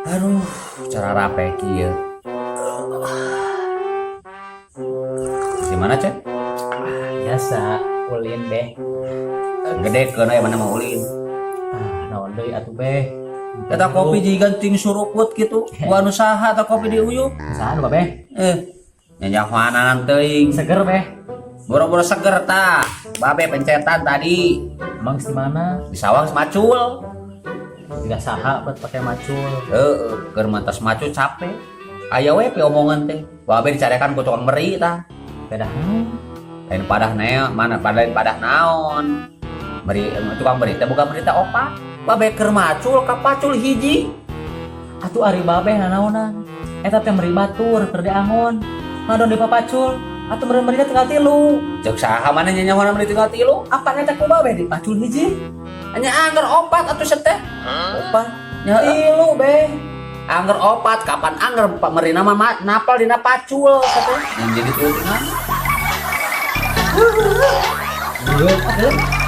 Aduh, cara rapi kieu. Gimana, Cek? Biasa ulin beh. Gede ke aya mana mau ulin. Naon deui atuh beh. Eta kopi diganting suruput gitu. Bukan usaha atau kopi diuyuk. Saan beh? Nyanyahoanan teuing. Seger beh. Boro-boro seger ta. Babe pencetan tadi. Emang di mana? Di sawang semacul. Tidak saha buat pakai macul. Keur mantas macul capek. Aya we omongan teh. Babe dicarekan ku tukang meri tah. Beda. Lain padah neon, mana lain padah naon. Meri tukang meri teh bukan meri teh opat. Babe keur macul ka pacul hiji. Atuh ari babeh nanaonan. Eta teh meri batur keur diangon. Ngadon di papacul. Atuh meri-merina tinggal 3. Cek saha mana nyanyahoana meri tinggal 3? Apa eta ku babeh di pacul hiji? Hanya anggar opat atuh seteh. Opa. Nya 3 beh. anggar opat kapan anggar merina mah napal dina pacul katanya. Yang jadi tuh Beut.